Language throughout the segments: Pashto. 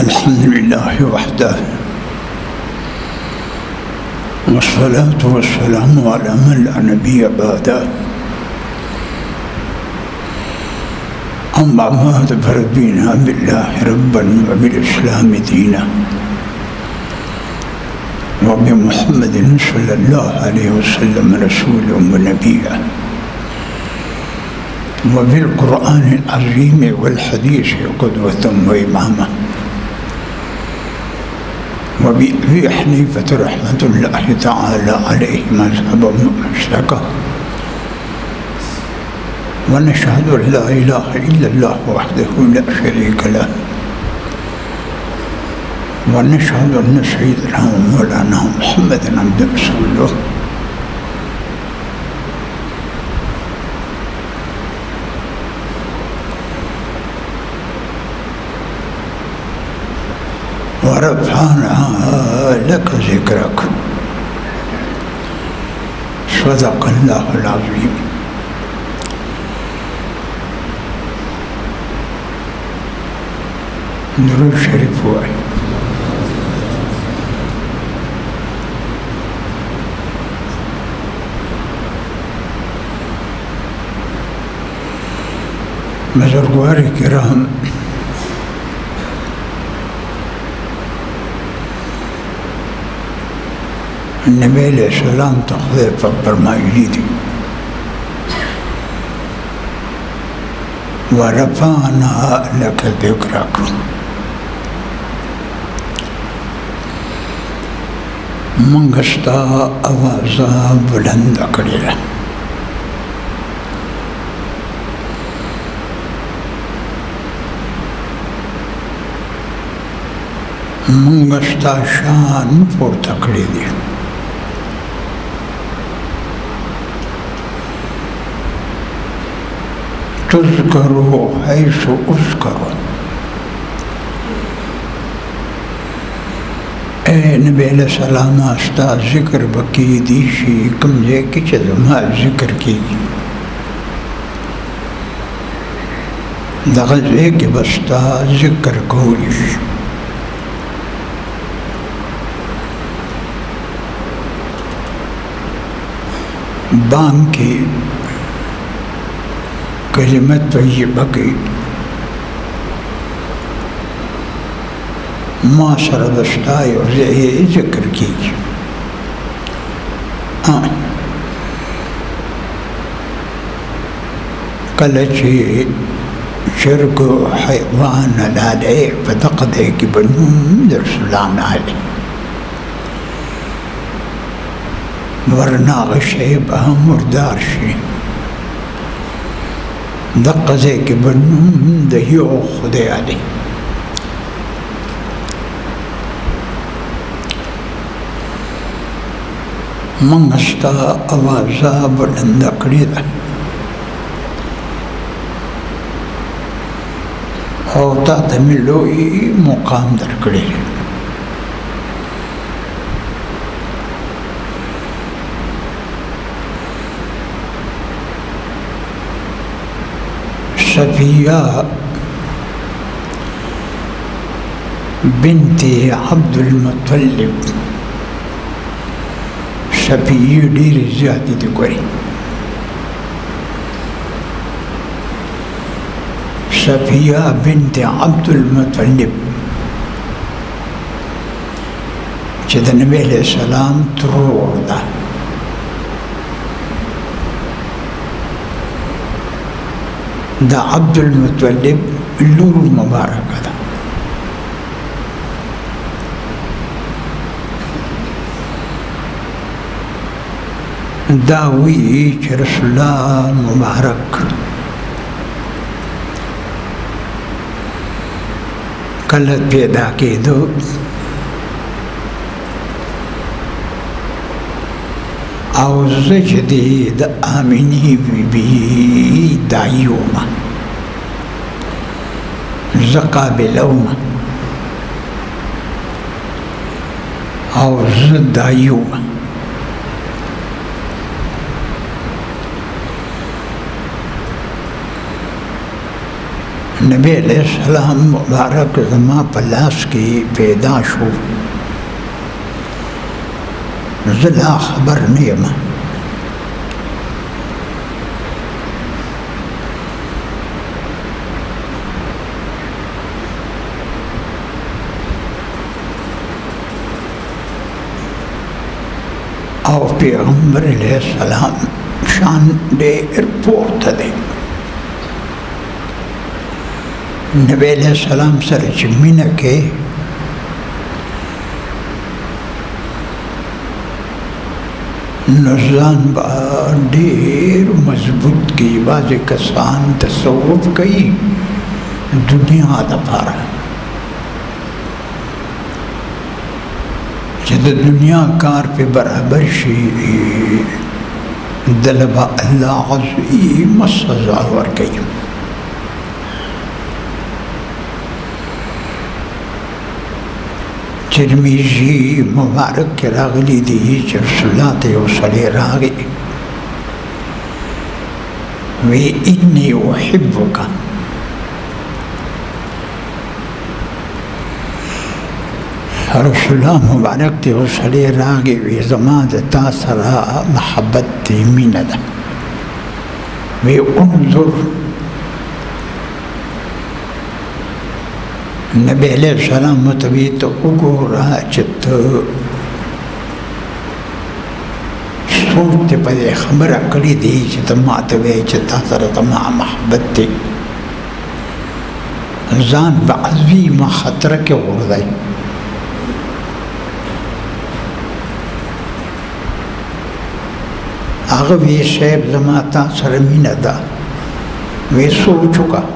अल्हम्दुलिल्लाह वहदह वस्सलातु वस्सलामु अला मन ला नबिय्य बअदह अम्मा बाद फरदीना बिल्लाहि रब्बन व बिल इस्लाम दीना व बि मुहम्मदिन सल्लल्लाहु अलैहि वसल्लम रसूलन व नबिय्यन व बिल कुरआनिल अज़ीम वल हदीस क़ुदवतन व इमामा व बि अबी हनीफा रहमतुल्लाहि तआला अलैहि मज़हबन मुश्तक़ा व नशहदु अन ला इलाहा इल्लल्लाह वहदहु ला शरीक लह व नशहदु अन्न सय्यदना व मौलाना मुहम्मदन अब्दुहु व रसूलुहु व रफ़अना लक ज़िक्रक सदक़ल्लाहुल अज़ीम। दुरूद शरीफ हुआ है। बुज़ुर्गवार किराम, नबी अलैहिस्सलाम तो खुदा पर फरमाई थी व रफ़अना लक ज़िक्रक, मंगस्ता आवाज़ा बुलंद करेला। मंगस्ता शान पोर्ता करे दी। तुज़करो हैसु उज़करो, ए नबी अलैहिस्सलाम आस्ता ज़िक्र बकी दीशी कमजे कि चमा ज़िक्र की दग़ज़े के बस्ता ज़िक्र कोई बांग की कलिमत तय्यबा की माशर दस्ताए और ज़िक्र की। कलची शर्क हैवान लाले फतक़दे की बनूम दरसलाम आले वरना शेब मुर्दार शे दक़ज़े के बनूम दहियो खुदे आले। मंगस्ता आवाज़ा बुलंद करेला और तातमिलोई मुकाम दर करेला। सफिया बिन्ते अब्दुल मुत्तलिब सफिया ढेर ज़्यादती करी। सफिया बिन्ते अब्दुल मुत्तलिब च नबी अलैहिस्सलाम त्रोड़ दा दा अब्दुल मुत्तलिब लूरू मुबारक दा दावी रसूलुल्लाह मुबारक कल पैदा के दो आउज़ जदीद आमिनी बीबी दायूमा ज़काबिलौमा आउज़ दायूमा नबी अलैहिस्सलाम मुबारक ज़मा पलास की पैदा शो ज़ला खबर नियम और पैगंबर अलैहिस्सलाम शान दे एयरपोर्ट दे नबी अलैहिस्सलाम सर मीन के नज़ान ढेर मजबूत की बाज़ कसान तसव्वुफ कई दुनिया दफारा जद दुनिया कार पे बराबर शी दलबा अल्लाह अज़ीम सज़ा वर कई तिरमिज़ी मुबारक के रागली दी रसूलुल्लाह ते सले रागे वे इन्नी उहिब्बुका रसूलुल्लाह मुबारक ते सले रागे वे ज़मा ता सरा महब्बत ते मीना दा वे उन्जुर नबी अलैहिस्सलाम तभी तो उगोरा चित सूरत पर खबर कड़ी दी चित मातवे चित सर तमा महब्बत थी जान बाज़ी मां खतर के उड़ाई आगे वे शैब जमाता सरमीन दा वे सो चुका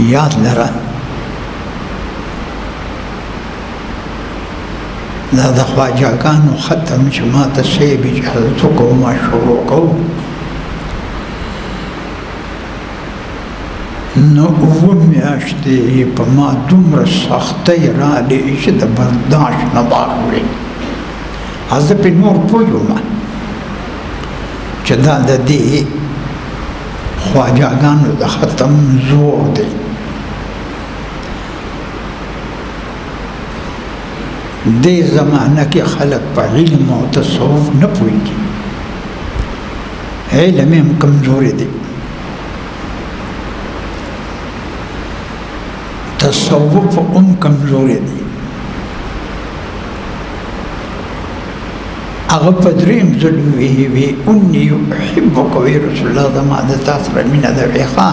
याद लरा दादा ख्वाजा कानू ख़त्म जमात से भी जहलत को मशहूर को न उम्याश्ते पमा दुम्र सख्त राले इशद बर्दाश्त न बाहुए हज़रत नूर पोयुमा चदा दे ख्वाजा कानू द ख़त्म जोर दे दे ज़माना के खलक पर इल्म और तसव्वुफ न पूछी इल्म में कमज़ोरी दे तसव्वुफ कमज़ोरी दे अगर पदरीम ज़रूरी वे उन्नी उहिब्बुका वे रसूलुल्लाह ज़माना तासर मिन दवेखा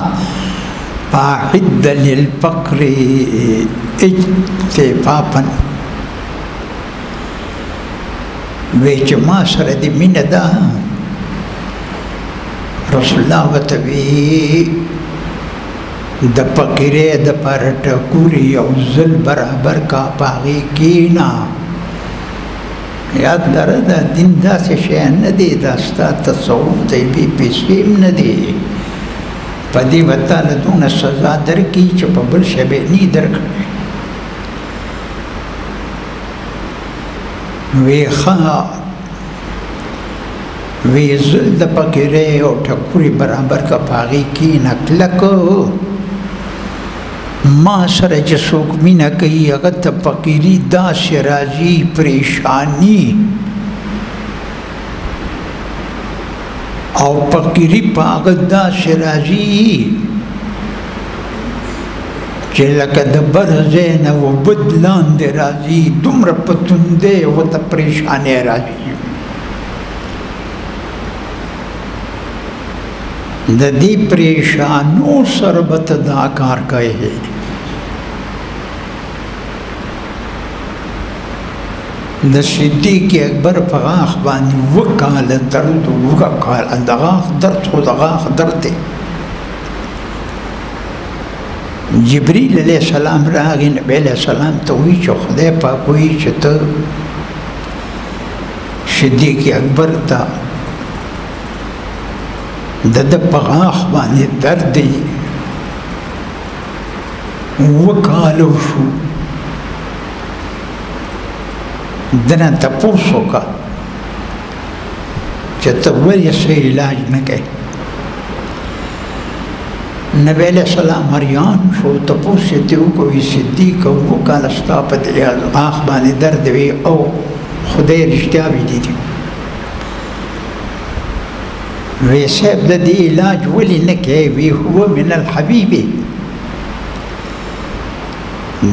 पाहिद लिल फ़क्री इज्तिफ़ाफ़न वे जमा सर दी मिन दा रसूलुल्लाह वतवी द पकिरे द परट कुरी और ज़ल बराबर का पागी कीना याद दर्द दिन दा से शय न दे दास्ता तसव्वुफ ते भी पेशीम न दे पदी वता लदून सज़ा दर की चपबल शबे नी दर खड़े वे खा वे ज़ुल्द पकड़े और ठकुरी बराबर का पागी की नकलक माँ सर जसूक मीना कही अगत पकीरी दास राजी परेशानी और पकीरी पागत दास राजी लकद बरजे न वो बदलान दे राजी दुम्र पतुंदे वो त परेशाने राजी ददी परेशानों सरबत दाकार कहे द सिद्दीक़ अकबर फगाख बानी वकाल दर्द वकाल दगाख दर्द हो दगाख दर्द जिब्रील अलैहिस्सलाम रागी नबी अलैहिस्सलाम तो हुई चो खुदा पाक हुई चत सिद्दीक़ अकबर था दद पगाख बानी दर्द वकालो शू दना तपोसो का چې ته ولې څه علاج نه کوې. نبی علیہ السلام مریان شو تپوس یې ترې وکړو صدیق اوه کاله ستا په دې آخ باندې درد وي او خدای رښتیا ویلي وی صاحب د دې علاج ولې نه کوې؟ وی هو من الحبیب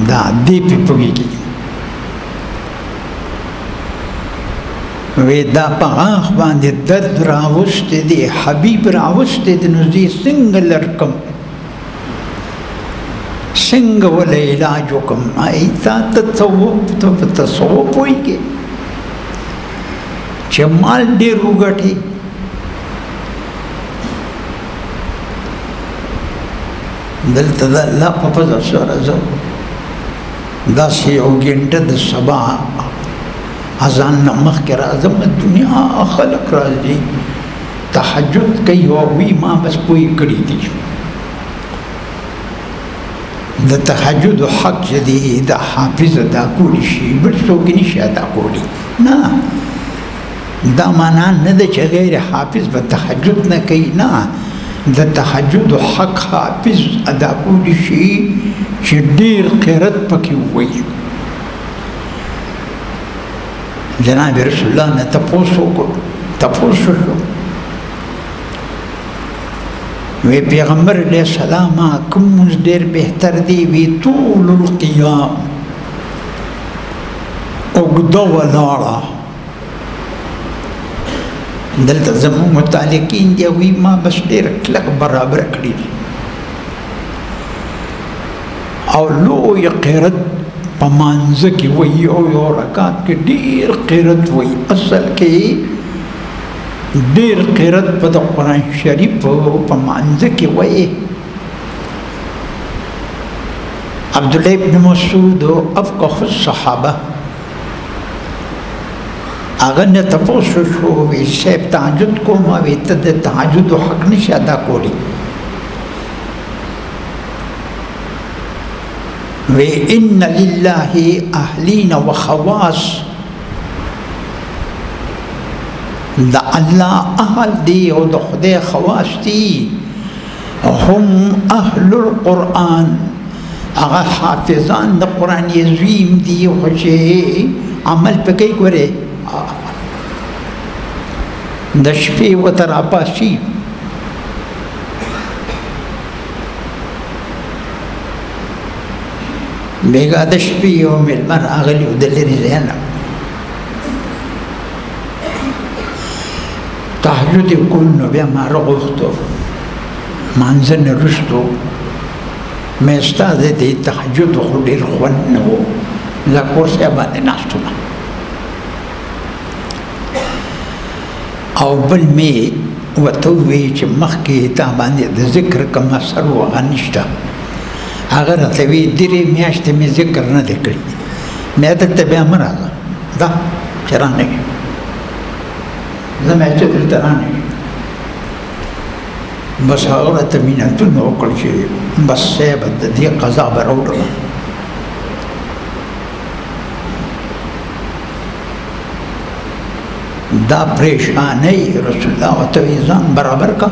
دا دې پې پوهېږي. وی دا په آخ باندې درد راوستی دی حبیب راوستی دی نو زه څنګه لرکم څنګه وله علاج وکم. ای تا تصوف ته په تصوف پوهېږې چې مال ډېر وګټې دلته د الله په فضل سره زه داسې یو ګنټه د سبا اذان نه مخکې راځم دنیا خلق راځي تهجد کوي او وی ما بس پوی کړی دي د تهجد حق چې دی د حافظ ادا کولی شي بل څوک نشي ادا کولی. نه دا معنا نه ده چې غیر حافظ به تهجد نه کوي. نه د تهجد حق حافظ ادا کولی شي چې ډېر قرت پکې ووایي. جناب رسول الله نه تپوس شو وی پیغمبر علیہ السلام کوم مونځ ډېر بهتر دی؟ وی طول القیام اوږده ولاړه. دلته زموږ متعلقین دی وی ما بس ډېر کلک برابر کړي او لوی قرت په مانځه کې وایي او یو رکعت کې ډېر قرت وایي. اصل کې ډېر قرت په د قرآن شریف په مانځه کې وایي. عبدالله ابن مسعود افقه الصحابه هغه نه تپوس شو وی صاحب تهجد کوم وی ته د تهجد حق نشي ادا کولی. وی ان لله اهلین و خواص دا الله اهل دی او د خدای خواص دی. هم اهل القرآن هغه حافظان د قرآن عظیم دی خو چې عمل پکې ګورې د شپې ورته راپاسي بیګا د شپې یو مېلمه راغلی و د لرې ځای نه تهجد یې کول نو بیا ما راغوښتو مانځه نه وروستو مې ستا د دې تهجد خو ډېر خوند نه و زه کورسۍ باندې ناست وم او بل مې ورته وویل چې مخکې تا باندې د ذکر کوم اثر و هغه نشته. هغه راته وی درې میاشتې مې ذکر نه دی کړی. مې دلته بیا مه راځه دا چې رانغې زه مې چې دلته رانغې بس هغه راته مینتونه وکړل چې بس صاحب د دې قضا به راوړله. دا پریشانی رسول الله ورته وی ځان برابر کا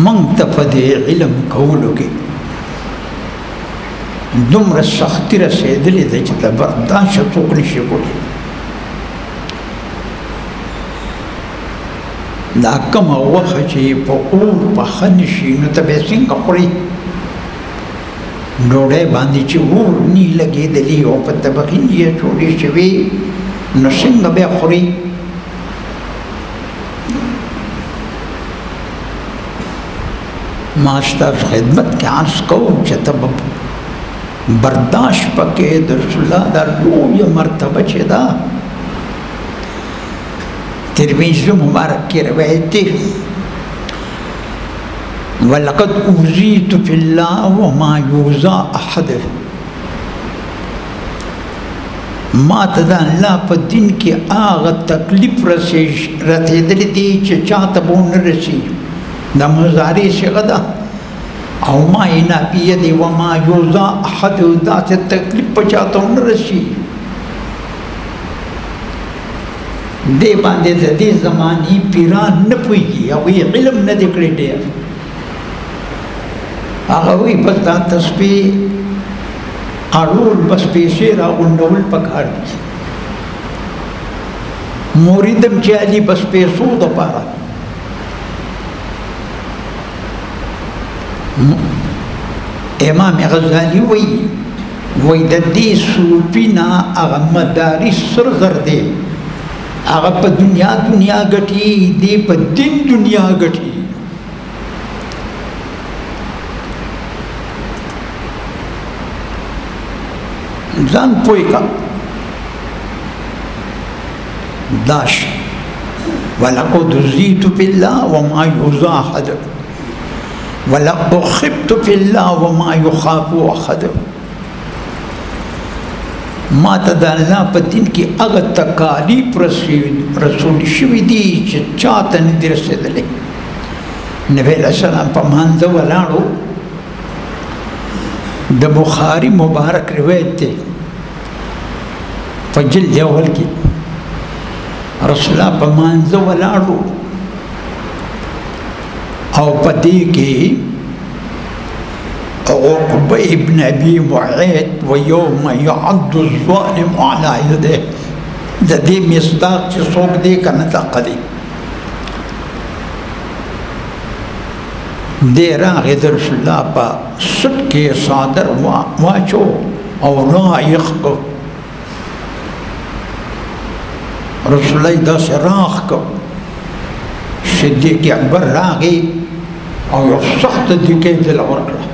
موږ ته په دې علم کولو کې دومره سختي رسېدلې ده چې د برداشت څوک نشي کولی. دا کومه غوښه چې په اور پخه نشي نو ته بیا څنګه خورې؟ ډوډۍ باندې چې اور نی لګېدلي او په طبقین یې ټولې شوې نو څنګه بیا خورې؟ ما ستاسو خدمت کې عرض کوم چې ته برداشت پکې د رسول الله دا لویه مرتبه چې ده. ترمذی مبارک کې روایت دی ولقد اوذیت فی الله وما یوزا احد. ما ته د الله په دین کې هغه تکلیف رسېدلی دی چې چاته به ونه رسي. دا مضارع صیغه ده او ما نافیه دی وما یوزا احد داسې تکلیف په چاته ونه رسي. دې باندې د دې زماني پیران نه پوهېږي هغوی علم نه دی کړی ډېر هغه وایي بس دا تسبیح اړول بس پیسې راغونډول پکار دي مریدم چې علي بس پیسو دپاره امام غزالی وایي د دې صوفي نه هغه مدارس سر زر دی هغه په دنیا ګټي دی په دین دنیا ګټي ځان پوه کا داش ولقد زیت فی الله وما یزاحد ولقد خبت فی الله وما یخاف احد ما ته د الله په دین کې هغه تکالیف رسول شوي دي چې چاته نه دي رسېدلې نبی علیه السلام په مانځه ولاړو د بخاري مبارک روایت دی په جلد اول کې رسول الله په مانځه ولاړو او په دې کې عقبه ابن ابي معيط ويوم يعض الظالم على يده د دې مصداق چې څوک دی کنه دقه دی دې راغی د رسول الله په سټ کې صادر واچو او رایخ کو رسول الله داسې راخ کو صدیق اکبر راغی او یو سخت دکې دل ورکړه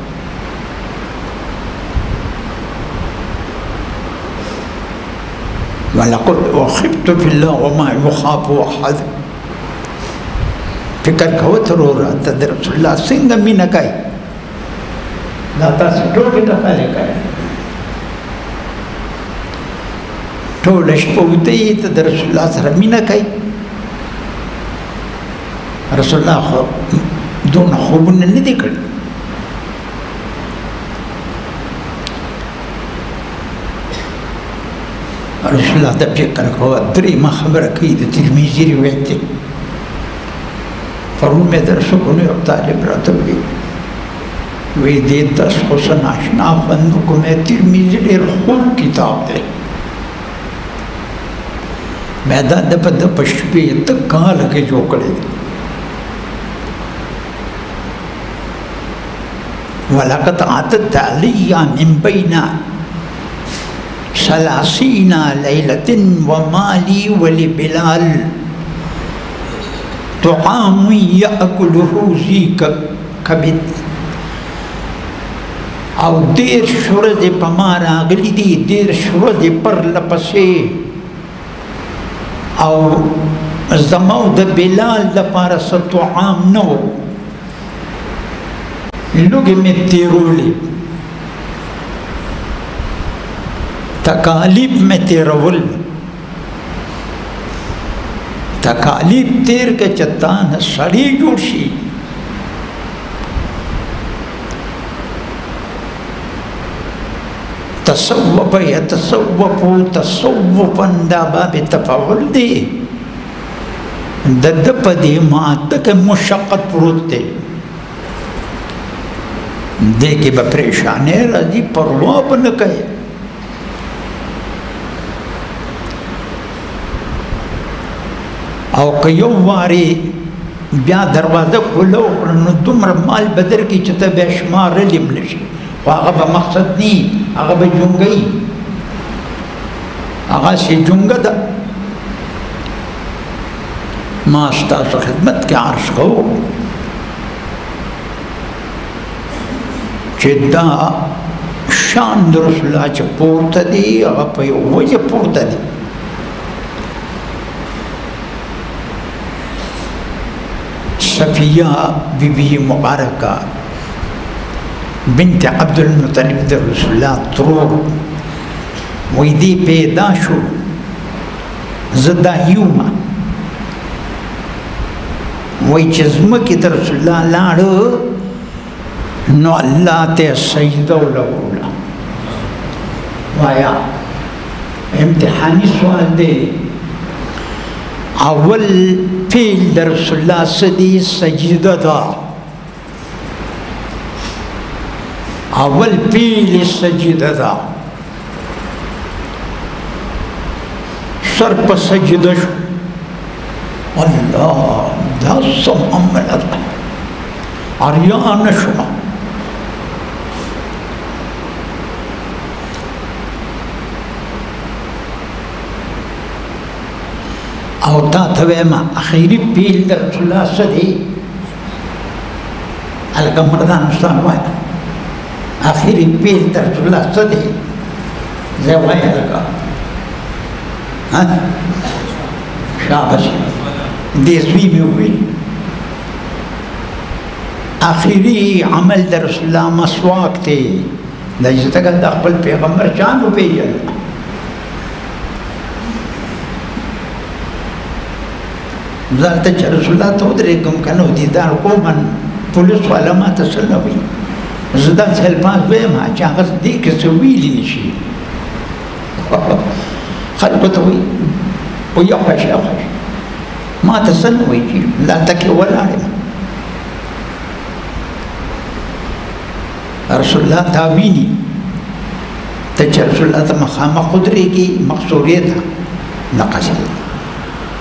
ولقد خبت في الله وما يخاف احد فکر کوه ترورا ته د رسول الله څنګه مینه کوي دا تاسو ټوکې ټکالې کوي ټوله شپه ودې ته د رسول الله سره مینه کوي رسول الله خو دونه خوبونه نه دي کړي رسول الله ته فکر کوه درېیمه خبره کوي د ترمذي روایت دی فرمود مې درسو کو یو طالب راته وی دې تاسو خو څه ناشنا خوند کوم ترمذي ډېر خوږ کتاب دی مې دا د په شپې ته کال کې جوړ کړی ولقد عتت علي من بين 30 ليلة ومالي ولبلال طعام يأكله ذي كبد او دیر شورز پا ما راغلی دی دیر شورز پر لپسے او زمو د بلال لپاره څه طعام نه و لوږې مې تېرولې تکالیف مې تېرول تکالیف تېر که چې تا نه سړی جوړ شي تصوف يتصوف تصوفا دا باب تفاعل دی د د په دې ماته کې مشقت پروت دی دې کې به پریشانې راځي پروا به نه کوي او که یو وارې بیا دروازه کوله وکړه نو دومره مال به درکړي چې ته بیا شمارلی هم نه شي خو هغه به مقصد نه هغه به جونګی هغه سي جونګه ده ما ستاسو خدمت کې عرض کوم چې دا شان د رسول الله چې پورته دي هغه په یو وجه پورته دي صفیه بیبي مبارکه بنت عبد المطلب د رسول الله ترور وې دې پیدا شو زدا یوما وې چې زمکه د رسول الله لاړو نو الله ته سجده ولولا وایا امتحاني سوال دی اول فعل در رسول الله صدی سجده دا اول فعل سجده دا سر پا سجده شو اللہ دا سم عمل دا عریان شو او تا تویما اخیری پیل در رسول اللہ صدی الگا مردان مستان وائی اخیری پیل در رسول اللہ صدی زی وائی الگا شابش دیسوی میں ہوئی آخری عمل در رسول اللہ مسواک تے دا جستا کہ دا قبل پیغمبر چاندو پیجل زالتا چا رسول اللہ تو درکم کنو دیدار کو من پولیس والا ما تسلوی زدان سلپاس بیم ها چاگس دیکھ سویلی نشی خلقتوی ويوحش يوحش ما تسن ويجي لا تكي ولا علم رسول الله تابيني تجي رسول الله مخامة قدريكي مقصوريتها نقص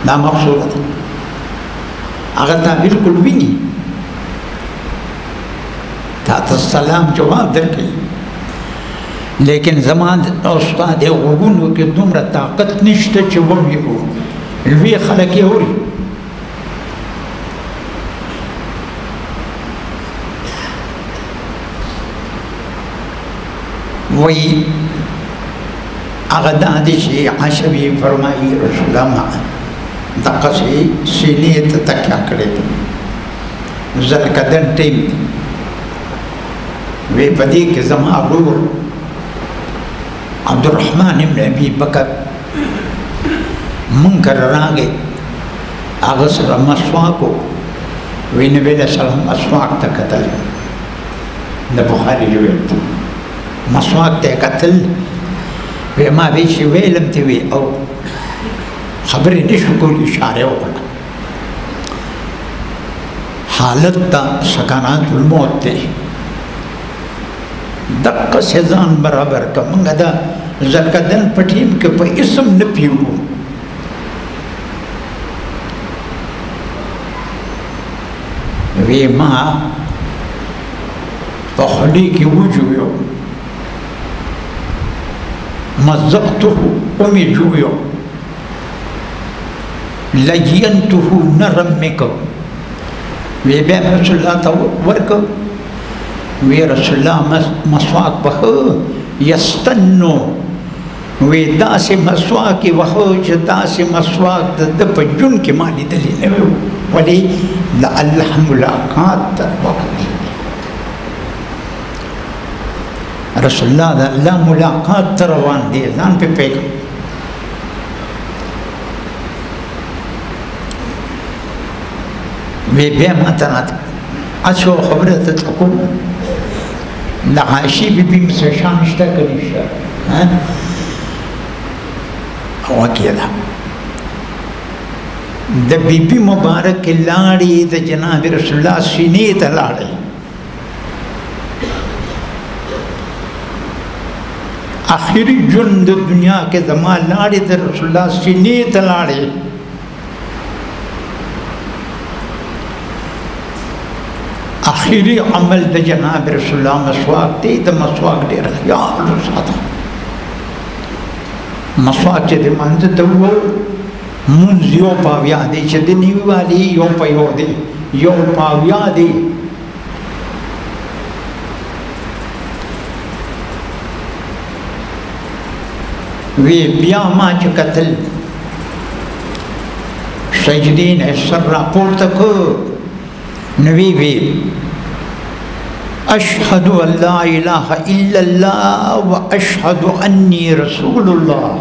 لا مقصورة أغلتا بالكل بيني تات السلام جواب دركي لیکن زمان استاد غوگونو که دومره طاقت نشته چې ومیرو لوی خلک یې اوري وایي هغه دا دی چې عشبي فرمایي رسول الله ما دقسې سینې ته تکیه کړې زلکدن ټیم وی په دې کې زما ورور عبد الرحمن ابن ابي بکر منکر راغی هغه سره مسواک وی نبی علیہ السلام مسواک ته کتل د بخاري روایت مسواک ته کتل وی ما وی چې ویلم ته وی او خبرې نشو کول اشاره وکړه حالت تا سکانات الموت ته دقه سزان برابر کا منگا دا زلکدن پٹیم کے پا اسم نپیو وی ما پا خلی کی وجویو مزقتو امی جویو لجینتو نرمکو وی بے رسول اللہ تا ورکو وی رسول اللہ مسواک بخو یستنو وی دا سے مسواکی بخو چھ دا سے مسواک دا پا جن کی مالی دلی نویو ولی لعلہ ملاقات تر وقت رسول اللہ دا اللہ ملاقات تر روان دی زان پہ پیگم وی بے ماتنات اچھو خبرت تکو نعاشی بی بی مسیشان اشتا کنیشتا وکیلا دا بی بی مبارک لاری دا جناب رسول اللہ سینیت لاری آخری جن دا دنیا کے زمان لاری دا رسول اللہ سینیت لاری آخری عمل دا جناب رسول اللہ مسواک دے دا مسواک دے رخیار رسادا مسواک چے دے منزد دو منز یو پاویا دے چے دے نیوی والی یو پیو دے یو پاویا دے وی بیا ما چے قتل سجدین سر راپور تک نبی وی اشہدو ان لا الہ الا اللہ و اشہدو انی رسول اللہ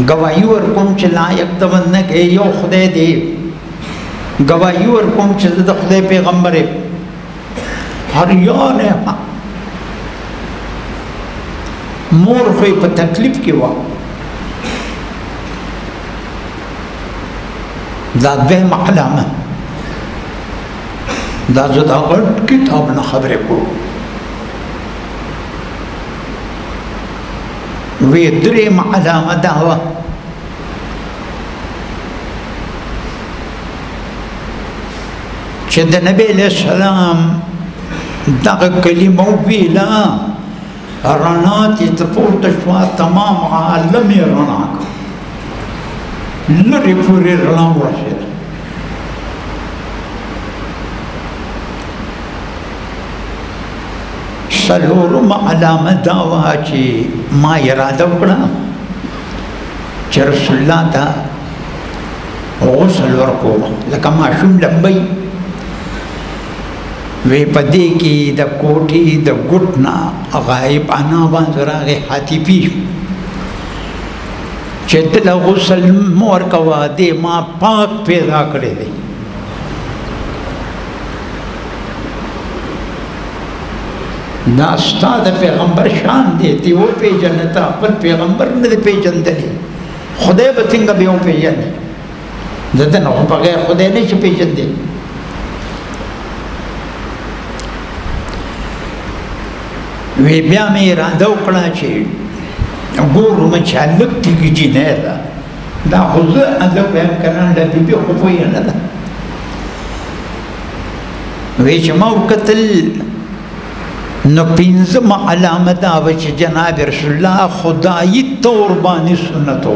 گواہی ورکوم چھ لائق دمندنک اے یو خدای دے گواہی ورکوم چھ دا خدای پیغمبر ہر یون ہے مور خوی پا تکلیف کی وقت دا دویم علامه دا زه دا غټ کتاب نه خبرې کوم وی دریم علامه دا وه چې د نبی علیہ السلام دغه کلمه وویله رڼا چې تر پورته شوه تمام عالم یې رڼا کړ لرې پورې رڼا ورسېده څلورمه علامه دا وه چې ما اراده وکړه چې رسول الله ته غسل ورکوم لکه ماشوم لمبی وی په دې کې د کوټې د ګوټ نه غایب انا باندې راغی حاتفي چې دله غسل مه ورکوه دې ما پاک پیدا کړی دی دا ستا د پیغمبر شان دی تی وپېژنه ته خپل پیغمبر نه دی پېژندلی خدای به څنګه بیا وپېژنې د ده نه خو بغیر خدای نه شي پېژندلی وی بیا مې اراده وکړه چې ګورم چې هلک تېږي جینۍ ده دا خو زه هلک وایم که نه له بېبي خو پوهه نه ده وی چې ما وکتل نو پنځمه علامه دا وه چې جناب رسول الله خدایي طور باندې سنت و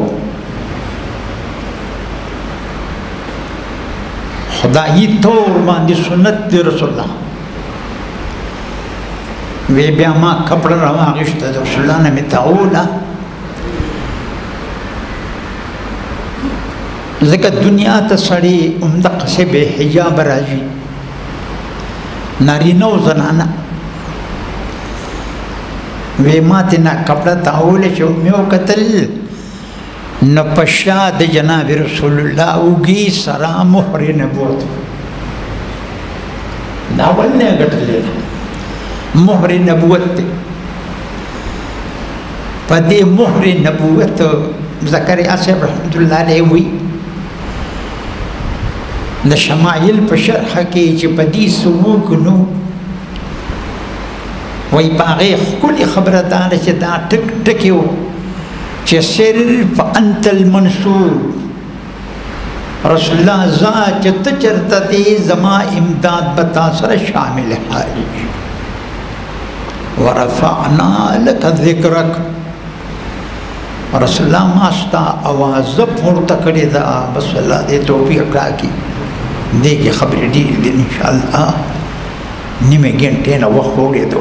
خدایي طور باندې سنت دی رسول الله وی بیا ما کپڑا راواغشته د رسول الله نه مې تاوله ځکه دنیا ته سړی همدقسې بې حجاب راځي نارینه او زنانه وی ما ته نه کپڑا تاوله چې مې وکتل نو په شا د جناب رسول الله اوږې سره مهر نبوت دا ول نه ګټلې مهر نبوت دی په دې مهر نبوت زکریا صاحب رحمت الله علیه وی د شمایل په شرح کې چې په دې سوق نو وی په هغې ښکلې خبره دا ده چې دا ټک ټکې و چې صرف انت المنصور رسول الله ذات چې ته چېرته دی زما امداد به تا سره شامل حالي ورفعنا لك ذکرک رسول الله ما ستا آواز پورته کړې ده بس الله دې توفیق راکړي دې کې خبرې ډېرې دي انشاءالله نیمه ګنټې نه وخت وړې ده